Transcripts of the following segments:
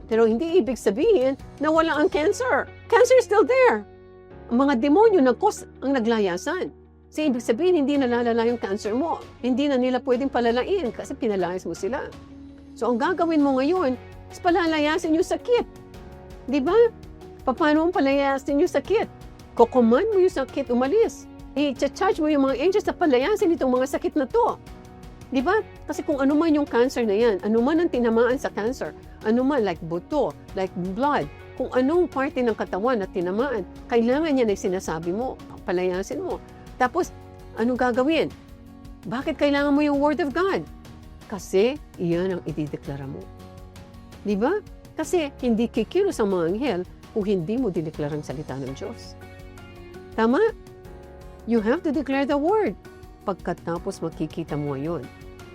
Pero hindi ibig sabihin na wala ang cancer. Cancer is still there. Ang mga demonyo nag-cause ang naglayasan. Kasi ibig sabihin, hindi nalalala yung cancer mo. Hindi na nila pwedeng palalain kasi pinalayas mo sila. So, ang gagawin mo ngayon is palalayasin yung sakit. Di ba? Paano mo palayasin yung sakit? Kukuman mo yung sakit, umalis. I-charge mo yung mga angels na palayasin itong mga sakit na to. Di ba? Kasi kung ano man yung cancer na yan, ano man ang tinamaan sa cancer, ano man like buto, like blood, kung anong parte ng katawan na tinamaan, kailangan yan ay sinasabi mo, palayasin mo. Tapos, anong gagawin? Bakit kailangan mo yung Word of God? Kasi iyan ang idideklara mo. Di ba? Kasi hindi kikilos ang mga anghel kung hindi mo dineklarang salita ng Diyos. Tama? You have to declare the Word. Pagkatapos makikita mo yun,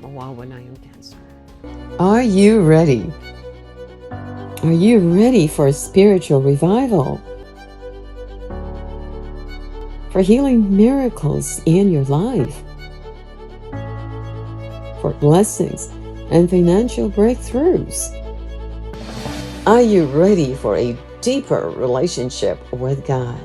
mawawala yung cancer. Are you ready? Are you ready for spiritual revival? For healing miracles in your life? For blessings and financial breakthroughs? Are you ready for a deeper relationship with God?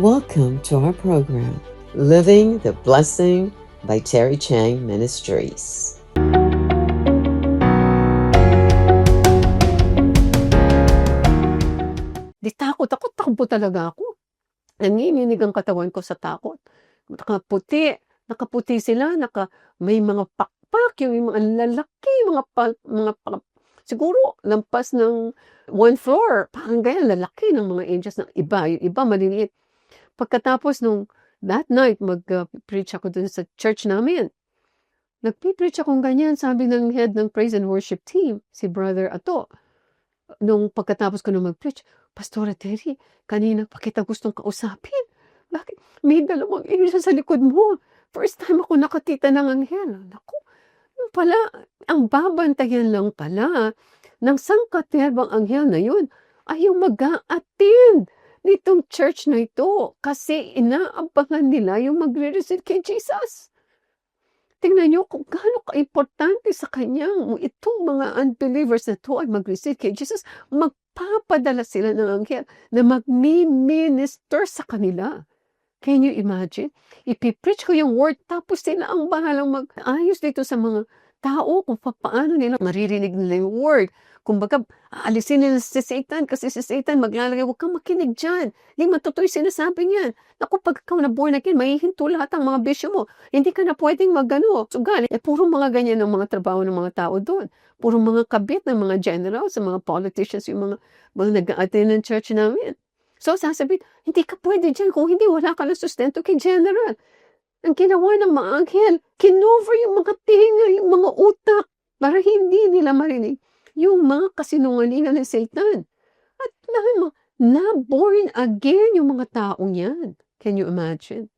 Welcome to our program, Living the Blessing by Terry Chang Ministries. Takbo talaga ako. Nanginginig ang katawan ko sa takot. Nakaputi sila, may mga pakpak, yung mga lalaki, siguro lampas ng 1 floor. Parang ganyan, lalaki ng mga angels ng iba. Yung iba maliliit. Pagkatapos nung that night, mag-preach ako dun sa church namin. Nag-preach akong ganyan, sabi ng head ng praise and worship team, si Brother Ato. Nung pagkatapos ko na mag-preach, Pastora Terry, kanina pa kita gustong kausapin. Bakit? May dalawang angel sa likod mo. First time ako nakakita ng anghel. Naku, yung pala, ang babantayan lang pala ng sangkaterbang anghel na yun ay yung mag-a-attend nitong church na ito kasi inaabangan nila yung magre-receive kay Jesus. Tingnan niyo kung gaano ka-importante sa kanyang itong mga unbelievers na ito ay mag-receive kay Jesus. Magpapadala sila ng anghel na mag-minister sa kanila. Can you imagine? Ipipreach ko yung word tapos sila ang bahalang mag-ayos dito sa mga tao kung paano nila maririnig nila yung word. Kumbaga, aalisin nila si Satan kasi si Satan maglalagay, huwag kang makinig dyan. Hindi matutoy sinasabi niyan. Naku, pag ikaw na born again, mahihinto lahat ang mga bisyo mo. Hindi ka na pwedeng sugal. Puro mga ganyan ng mga trabaho ng mga tao doon. Puro mga kabit ng mga generals, mga politicians, yung mga nag-a-attend ng church namin. So, sasabihin, hindi ka pwede dyan. Kung hindi, wala ka ng sustento kay general. Ang ginawa ng mga anghel, kinover yung mga tinga, yung mga utak, para hindi nila marinig yung mga kasinungalingan ng Satan. At na-born again yung mga taong yan. Can you imagine?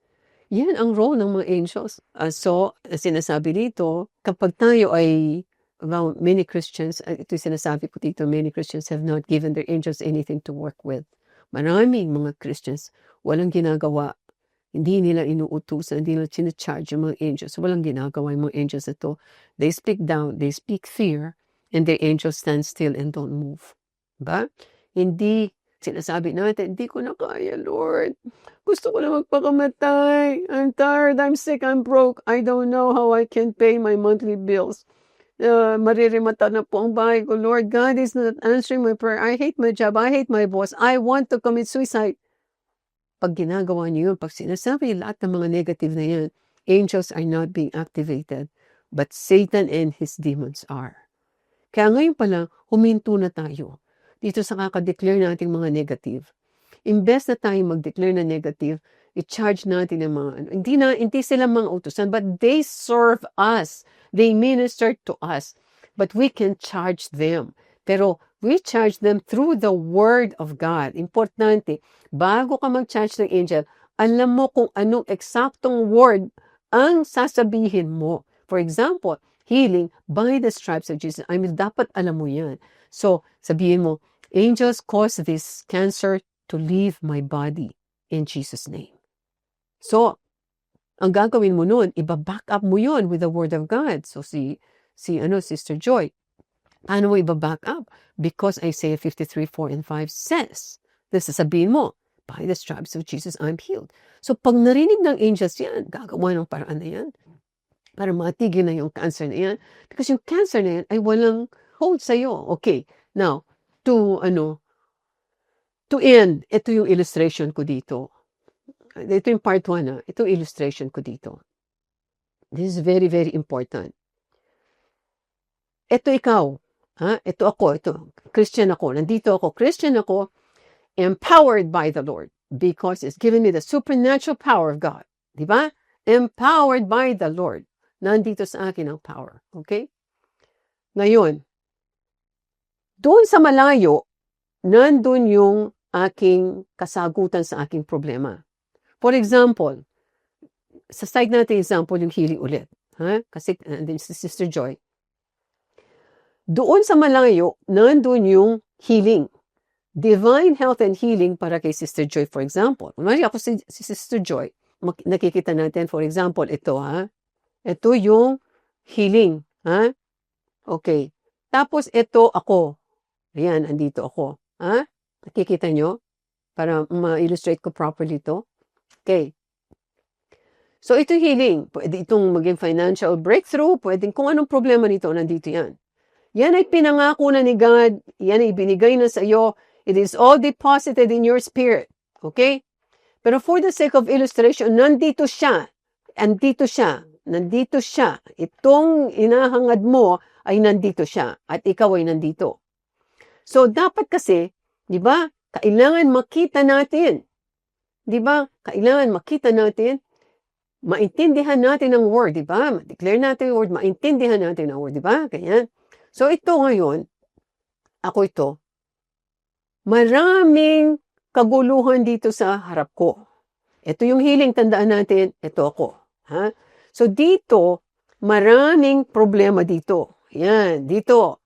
Yan ang role ng mga angels. So, sinasabi dito, kapag tayo ay, many Christians, ito sinasabi ko dito, many Christians have not given their angels anything to work with. Maraming mga Christians, walang ginagawa. Hindi nila inuutusan, hindi nila sinacharge yung mga angels. Walang ginagawa yung mga angels ito. They speak down, they speak fear, and the angels stand still and don't move. Ba? Hindi sinasabi natin, hindi ko na kaya, Lord. Gusto ko na magpakamatay. I'm tired, I'm sick, I'm broke. I don't know how I can pay my monthly bills. Maririmata na po ang bahay ko. Lord, God is not answering my prayer. I hate my job. I hate my boss. I want to commit suicide. Pag ginagawa niyo yun, pag sinasabi lahat ng mga negative na yan, angels are not being activated, but Satan and his demons are. Kaya ngayon pa lang, huminto na tayo dito sa kakadeclare nating mga negative. Imbes na tayo mag-declare na negative, i-charge natin ng mga hindi sila mga utusan, but they serve us. They minister to us. But we can charge them. Pero we charge them through the Word of God. Importante, bago ka mag-charge ng angel, alam mo kung anong eksaktong word ang sasabihin mo. For example, healing by the stripes of Jesus. Dapat alam mo yan. So, sabihin mo, angels cause this cancer to leave my body in Jesus' name. So, ang gagawin mo nun, iba-back up mo yun with the Word of God. So, Sister Joy, Paano mo iba-back up? Because Isaiah 53, 4 and 5 says, this sasabihin mo, by the stripes of Jesus, I'm healed. So pag narinig ng angels yan, gagawa ng paraan na yan para matigil na yung cancer na yan. Because yung cancer na yan ay walang hold sa'yo. Okay, now, to end, ito yung illustration ko dito. Ito yung part 1 ito yung illustration ko dito. This is very, very important. Ito ikaw, ito ako, Christian ako, nandito ako, Christian ako, empowered by the Lord because it's given me the supernatural power of God. Diba? Empowered by the Lord. Nandito sa akin ang power. Okay? Ngayon, doon sa malayo, nandun yung aking kasagutan sa aking problema. For example, sa side natin example yung healing ulit. Kasi nandun si Sister Joy. Doon sa malayo, nandun yung healing. Divine health and healing para kay Sister Joy, for example. Mari ako si Sister Joy, nakikita natin, for example, ito, Ito yung healing, Okay. Tapos ito ako. Ayan, andito ako. Nakikita nyo? Para ma-illustrate ko properly ito. Okay. So ito healing. Pwede itong maging financial breakthrough. Pwede kung anong problema nito, nandito yan. Yan ay pinangako na ni God. Yan ay binigay na sa iyo. It is all deposited in your spirit. Okay? Pero for the sake of illustration, nandito siya. Andito siya. Nandito siya. Itong inahangad mo ay nandito siya. At ikaw ay nandito. So, dapat kasi, di ba, kailangan makita natin. Di ba? Kailangan makita natin. Maintindihan natin ang word, di ba? Declare natin ang word. Maintindihan natin ang word, di ba? Ganyan. So, ito ngayon, ako ito, maraming kaguluhan dito sa harap ko. Ito yung healing, tandaan natin, ito ako. So dito, maraming problema dito. Yan, dito.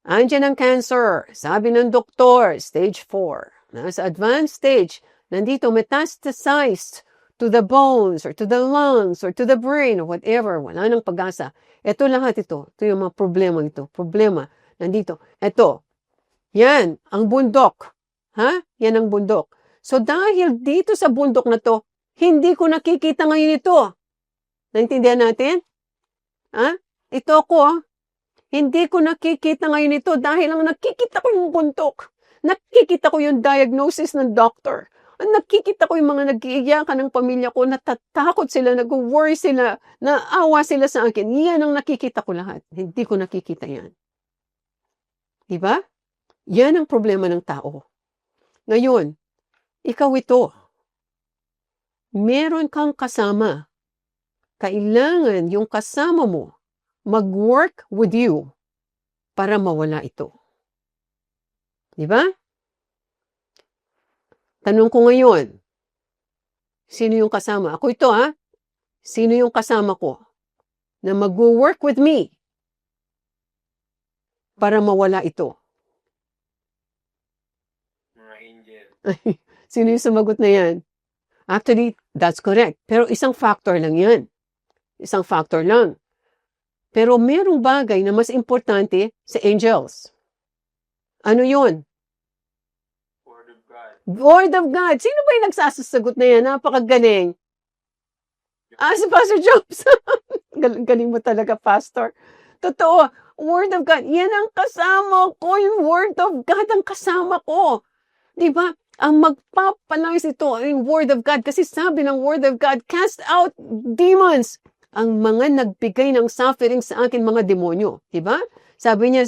Andiyan ang cancer. Sabi ng doktor, stage 4. Nasa advanced stage, nandito metastasized to the bones or to the lungs or to the brain or whatever. Wala nang pag-asa. Ito lahat ito. Ito yung mga problema ito. Problema. Nandito. Ito. Yan, ang bundok. Yan ang bundok. So dahil dito sa bundok na to, hindi ko nakikita ngayon ito. Naintindihan natin? Ito ako. Hindi ko nakikita ngayon ito dahil lang nakikita ko yung bundok. Nakikita ko yung diagnosis ng doctor. Nakikita ko yung mga nag-iiyakan ng pamilya ko, natatakot sila, nag-worry sila, naawa sila sa akin. Yan ang nakikita ko lahat. Hindi ko nakikita yan. Diba? Yan ang problema ng tao. Ngayon, ikaw ito. Meron kang kasama. Kailangan yung kasama mo mag-work with you para mawala ito. Diba? Tanong ko ngayon, sino yung kasama? Ako ito Sino yung kasama ko na mag-work with me para mawala ito? Mga angel. Sino yung sumagot na yan? Actually, that's correct. Pero isang factor lang yan. Isang factor lang. Pero merong bagay na mas importante sa angels. Ano yun? Word of God. Word of God. Sino ba yung nagsasagot na yan? Napakagaling. Si Pastor Jobs. Galing mo talaga, Pastor. Totoo. Word of God. Yan ang kasama ko. Yung Word of God ang kasama ko. Diba? Ang magpapalayas ito, yung Word of God. Kasi sabi ng Word of God, cast out demons. Ang mga nagbigay ng suffering sa akin, mga demonyo. Diba? Sabi niya,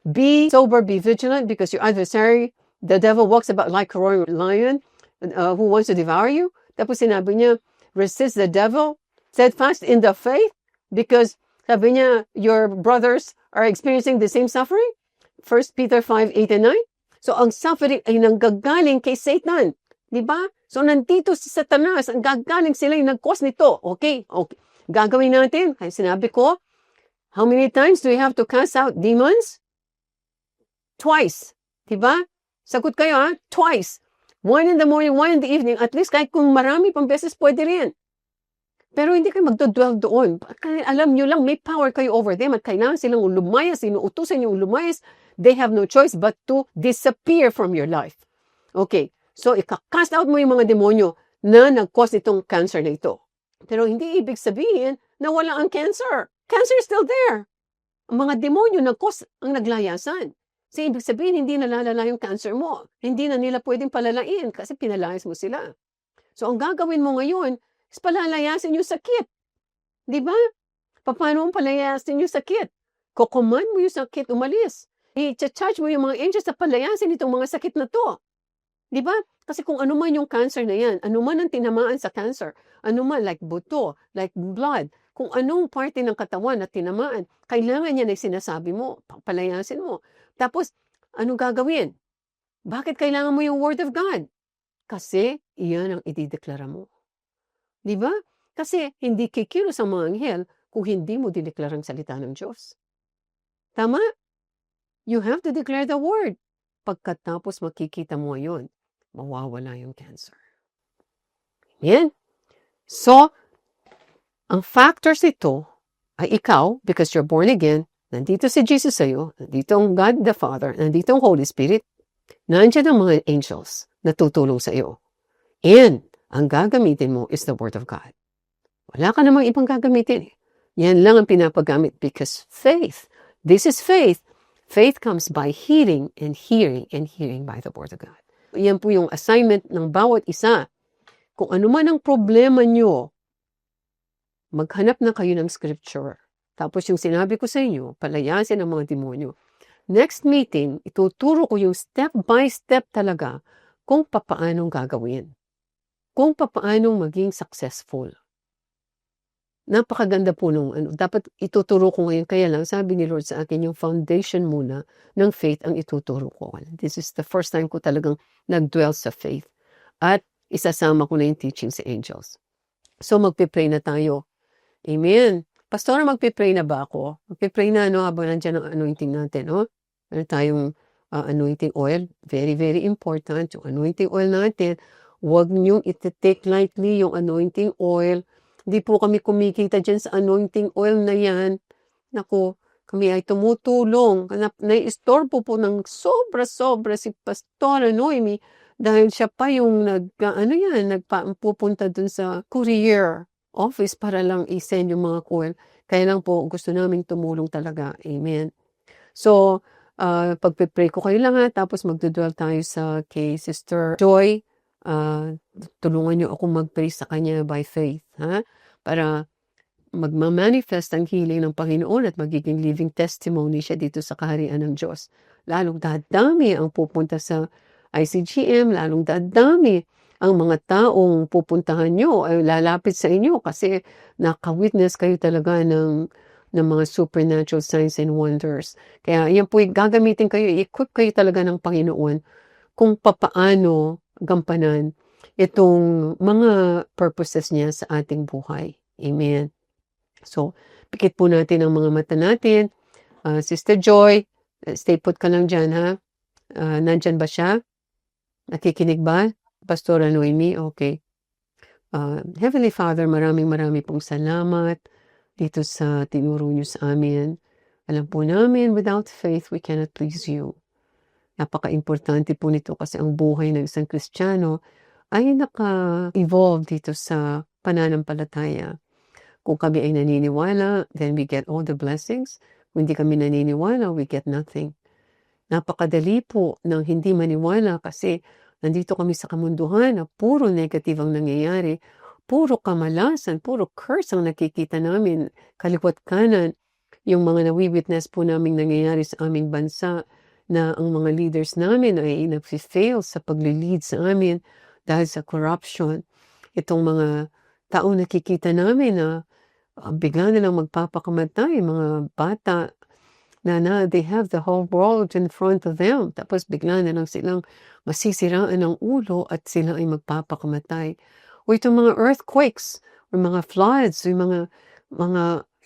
be sober, be vigilant, because your adversary, the devil, walks about like a roaring lion who wants to devour you. Tapos sinabi niya, resist the devil, steadfast in the faith, because sabi niya, your brothers are experiencing the same suffering. 1 Peter 5, 8 and 9. So, ang suffering ay nanggagaling kay Satan. Diba? So, nandito si Satanas, ang gagaling sila yung nag-cause nito. Okay. Gagawin natin. Kaya sinabi ko, how many times do we have to cast out demons? Twice. Diba? Sagot kayo Twice. 1 in the morning, 1 in the evening. At least kahit kung marami pang beses, pwede rin. Pero hindi kayo magdodwell doon. Alam nyo lang, may power kayo over them at kailangan silang lumayas, inuutusan yung lumayas. They have no choice but to disappear from your life. Okay, so ika-cast out mo yung mga demonyo na nag-cause itong cancer na ito. Pero hindi ibig sabihin na wala ang cancer. Cancer is still there. Ang mga demonyo nag-cause ang naglayasan. So, ibig sabihin, hindi nalalala yung cancer mo. Hindi na nila pwedeng palalain kasi pinalayas mo sila. So, ang gagawin mo ngayon is palalayasin yung sakit. Di ba? Paano mo palayasin yung sakit? Kukuman mo yung sakit, umalis. I-charge mo yung mga angels na palayasin itong mga sakit na to. Di ba? Kasi kung ano man yung cancer na yan, ano man ang tinamaan sa cancer, ano man like buto, like blood, kung anong parte ng katawan na tinamaan, kailangan yan ay sinasabi mo, palayasin mo. Tapos, anong gagawin? Bakit kailangan mo yung word of God? Kasi iyan ang idideklara mo. Di ba? Kasi hindi kikilos ang mga anghel kung hindi mo dineklara ang salita ng Diyos. Tama? You have to declare the word. Pagkatapos makikita mo yun, mawawala yung cancer. Amen? So, ang factors ito ay ikaw, because you're born again, nandito si Jesus sa'yo, nandito ang God the Father, nandito ang Holy Spirit, nandiyan ang mga angels na tutulong sa'yo. And, ang gagamitin mo is the Word of God. Wala ka namang ibang gagamitin. Yan lang ang pinapagamit because faith, this is faith. Faith comes by hearing and hearing by the Word of God. Yan po yung assignment ng bawat isa. Kung ano man ang problema nyo, maghanap na kayo ng scripture. Tapos yung sinabi ko sa inyo, palayasin ang mga demonyo. Next meeting, ituturo ko yung step by step talaga kung papaanong gagawin. Kung papaanong maging successful. Napakaganda po nung dapat ituturo ko ngayon. Kaya lang, sabi ni Lord sa akin, yung foundation muna ng faith ang ituturo ko. This is the first time ko talagang nag-dwell sa faith. At isasama ko na yung teaching sa angels. So magpipray na tayo. Amen. Pastor, magpipray na ba ako? Magpipray na habang nandiyan ang anointing natin. Meron tayong anointing oil. Very, very important. Yung anointing oil natin, huwag niyong iti-take lightly yung anointing oil. Hindi po kami kumikita dyan sa anointing oil na yan. Naku, kami ay tumutulong. Nai-istorbo po ng sobra-sobra si Pastor Noemi dahil siya pa yung nagpupunta dun sa courier office para lang i-send yung mga coil. Kaya lang po, gusto namin tumulong talaga. Amen. So, pagpipray ko kayo lang tapos magdudwell tayo sa kay Sister Joy. Tulungan niyo ako mag-pray sa kanya by faith. Para magmamanifest ang healing ng Panginoon at magiging living testimony siya dito sa kaharian ng Diyos. Lalong dadami ang pupunta sa ICGM, lalong dadami ang mga taong pupuntahan nyo ay lalapit sa inyo kasi naka-witness kayo talaga ng mga supernatural signs and wonders. Kaya yan po, gagamitin kayo, i-equip kayo talaga ng Panginoon kung papaano gampanan itong mga purposes niya sa ating buhay. Amen. So, pikit po natin ang mga mata natin. Sister Joy, stay put ka lang dyan, ha? Nandyan ba siya? Nakikinig ba? Pastora Noemi, okay. Heavenly Father, maraming pong salamat dito sa tinuro niyo sa amin. Alam po namin, without faith, we cannot please you. Napaka-importante po nito kasi ang buhay ng isang Kristiyano ay naka-evolve dito sa pananampalataya. Kung kami ay naniniwala, then we get all the blessings. Kung hindi kami naniniwala, we get nothing. Napakadali po ng hindi maniwala kasi nandito kami sa kamunduhan na puro negative ang nangyayari, puro kamalasan, puro curse ang nakikita namin, kaliwat kanan, yung mga nawi-witness po naming nangyayari sa aming bansa na ang mga leaders namin ay nag-fail sa pag-lead sa amin dahil sa corruption. Itong mga taong nakikita namin na bigla nilang magpapakamatay, mga bata na they have the whole world in front of them. Tapos bigla na lang silang masisiraan ng ulo at sila ay magpapakamatay. O itong mga earthquakes, o mga floods, o mga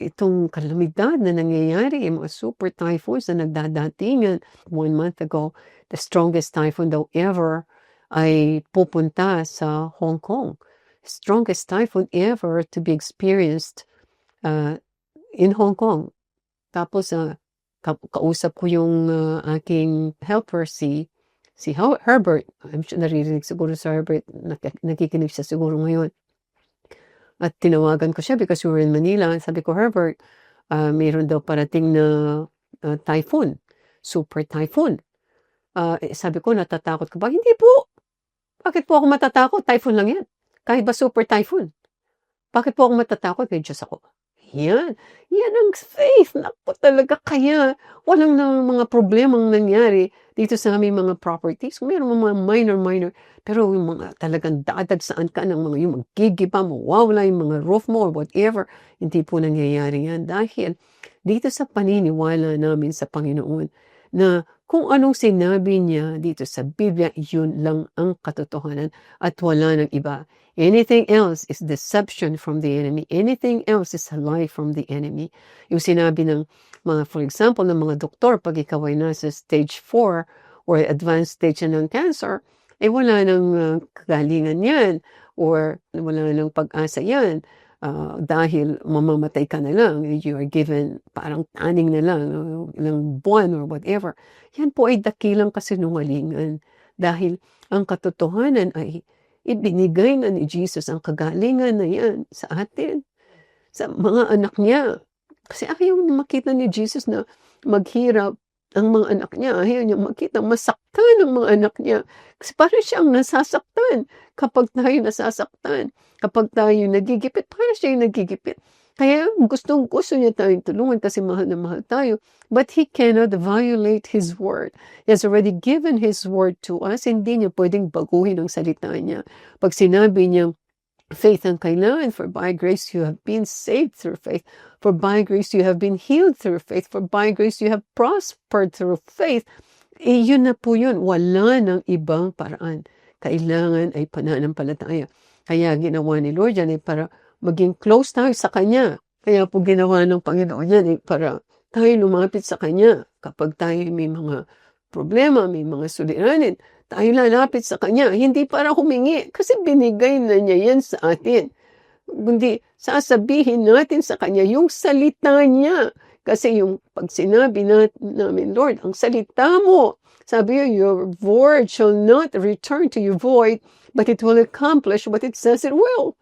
itong kalamidad na nangyayari, yung mga super typhoons na nagdadatingan. 1 month ago, the strongest typhoon daw ever ay pupunta sa Hong Kong. strongest typhoon ever to be experienced in Hong Kong. Tapos, kausap ko yung aking helper, si Herbert. I'm sure naririnig siguro si Herbert, nakikinig siya siguro ngayon. At tinawagan ko siya because we were in Manila. Sabi ko, Herbert, mayroon daw parating na typhoon, super typhoon. Sabi ko, natatakot ka ba? Hindi po. Bakit po ako matatakot? Typhoon lang yan. Kahit ba super typhoon. Bakit po ako matatakot? May Diyos ako. Yan ang faith. Naku talaga, kaya walang mga problemang nangyari dito sa aming mga properties. Meron mga minor, pero yung mga talagang dadagsaan ka ng mga yung magigiba, mawawala yung mga roof mo or whatever, hindi po nangyayari yan. Dahil dito sa paniniwala namin sa Panginoon na kung anong sinabi niya dito sa Biblia, yun lang ang katotohanan at wala nang iba. Anything else is deception from the enemy. Anything else is a lie from the enemy. Yung sinabi ng mga, for example, ng mga doktor, pag ikaw ay nasa stage 4 or advanced stage ng cancer, wala nang kagalingan yan or wala nang pag-asa yan. Dahil mamamatay ka na lang, you are given parang taning na lang, ilang buwan or whatever. Yan po ay dakilang kasinungalingan. Dahil ang katotohanan ay ibinigay na ni Jesus ang kagalingan na yan sa atin, sa mga anak niya. Kasi ayaw makita ni Jesus na maghirap ang mga anak niya. Ayaw niya makita masaktan ang mga anak niya. Kasi parang siyang nasasaktan kapag tayo nasasaktan. Kapag tayo nagigipit, parang siya yung nagigipit. Kaya gusto niya tayong tulungan kasi mahal na mahal tayo. But He cannot violate His word. He has already given His word to us. Hindi niya pwedeng baguhin ang salita niya. Pag sinabi niya, faith ang kailangan, for by grace you have been saved through faith. For by grace you have been healed through faith. For by grace you have prospered through faith. Yun na po yun. Wala ng ibang paraan. Kailangan ay pananampalataya. Kaya ginawa ni Lord yan para maging close tayo sa Kanya. Kaya po ginawa ng Panginoon yan para tayo lumapit sa Kanya. Kapag tayo may mga problema, may mga suliranin, tayo lalapit sa Kanya. Hindi para humingi, kasi binigay na niya yan sa atin. Kundi sasabihin natin sa Kanya yung salita niya. Kasi yung pag sinabi namin, Lord, ang salita mo, sabi niya, your word shall not return to you void, but it will accomplish what it says it will.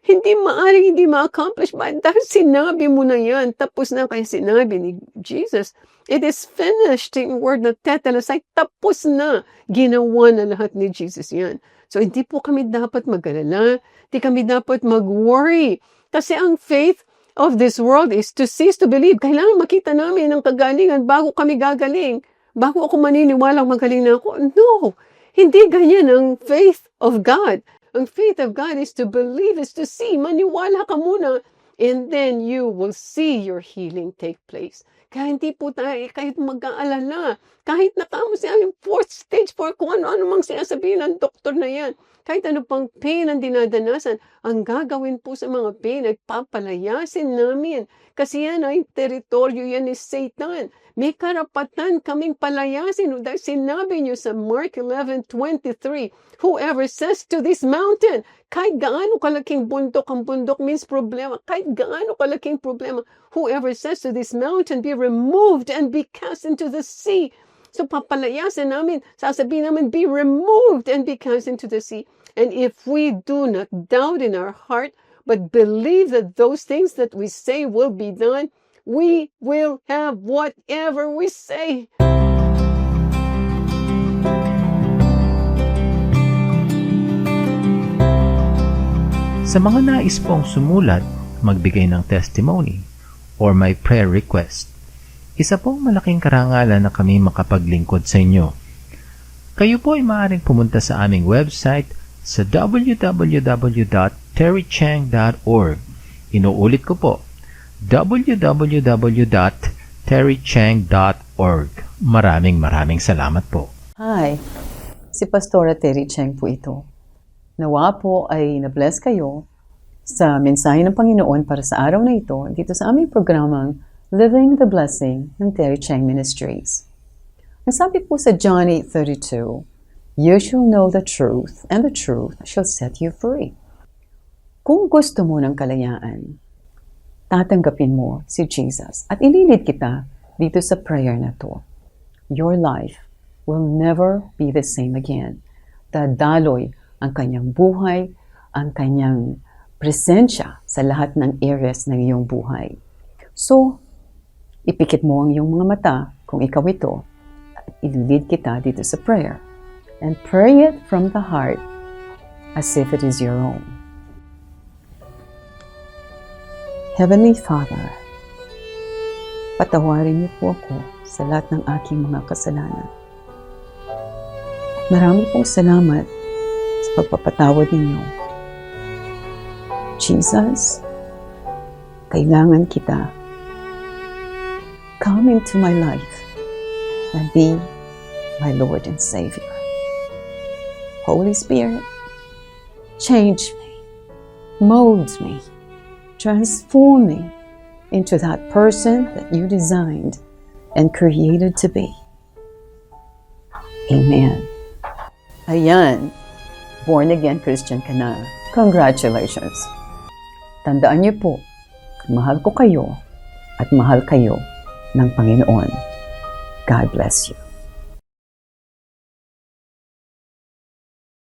Hindi maaaring hindi ma-accomplish dahil sinabi mo na yan. Tapos na kaya sinabi ni Jesus, it is finished. Yung word na tetelestai, tapos na. Ginawa na lahat ni Jesus yan. So hindi po kami dapat mag-alala. Hindi kami dapat mag-worry. Kasi ang faith of this world is to cease to believe. Kailangan makita namin ang kagalingan bago kami gagaling. Bago ako maniniwalang magaling na ako. No, hindi ganyan ang faith of God. Ang faith of God is to believe, is to see. Maniwala ka muna. And then you will see your healing take place. Kaya hindi po tayo kahit mag-aalala. Kahit nakamo siya yung 4th stage 4, kung ano-ano mang sinasabihin ng doktor na yan. Kahit ano pang pain ang dinadanasan, ang gagawin po sa mga pain ay papalayasin namin. Kasi yan ay teritoryo yan ni Satan. May karapatan kaming palayasin. Dahil sinabi niyo sa Mark 11:23, whoever says to this mountain, kahit gaano kalaking bundok, ang bundok means problema, kahit gaano kalaking problema, whoever says to this mountain, be removed and be cast into the sea. So papalayasin namin, sasabihin namin, be removed and be cast into the sea. And if we do not doubt in our heart, but believe that those things that we say will be done, we will have whatever we say. Sa mga nais pong sumulat, magbigay ng testimony, or may prayer request, isa pong malaking karangalan na kami makapaglingkod sa inyo. Kayo po ay maaaring pumunta sa aming website sa www.terrychang.org. Inuulit ko po, www.terrychang.org. Maraming salamat po. Hi, si Pastora Terry Chang po ito. Nawa po ay na-bless kayo sa mensahe ng Panginoon para sa araw na ito dito sa aming programang Living the Blessing ng Terry Chang Ministries. Ang sabi po sa John 8:32, you shall know the truth, and the truth shall set you free. Kung gusto mo ng kalayaan, tatanggapin mo si Jesus at ililid kita dito sa prayer na to. Your life will never be the same again. Dadaloy ang kanyang buhay, ang kanyang presensya sa lahat ng areas ng iyong buhay. So, ipikit mo ang iyong mga mata kung ikaw ito at ililid kita dito sa prayer. And pray it from the heart as if it is your own. Heavenly Father, patawarin niyo po ako sa lahat ng aking mga kasalanan. Marami pong salamat sa pagpapatawad ninyo. Jesus, kailangan kita. Come into my life and be my Lord and Savior. Holy Spirit, change me, mold me, transform me into that person that you designed and created to be. Amen. Ayan, born again Christian ka na. Congratulations. Tandaan niyo po, mahal ko kayo at mahal kayo ng Panginoon. God bless you.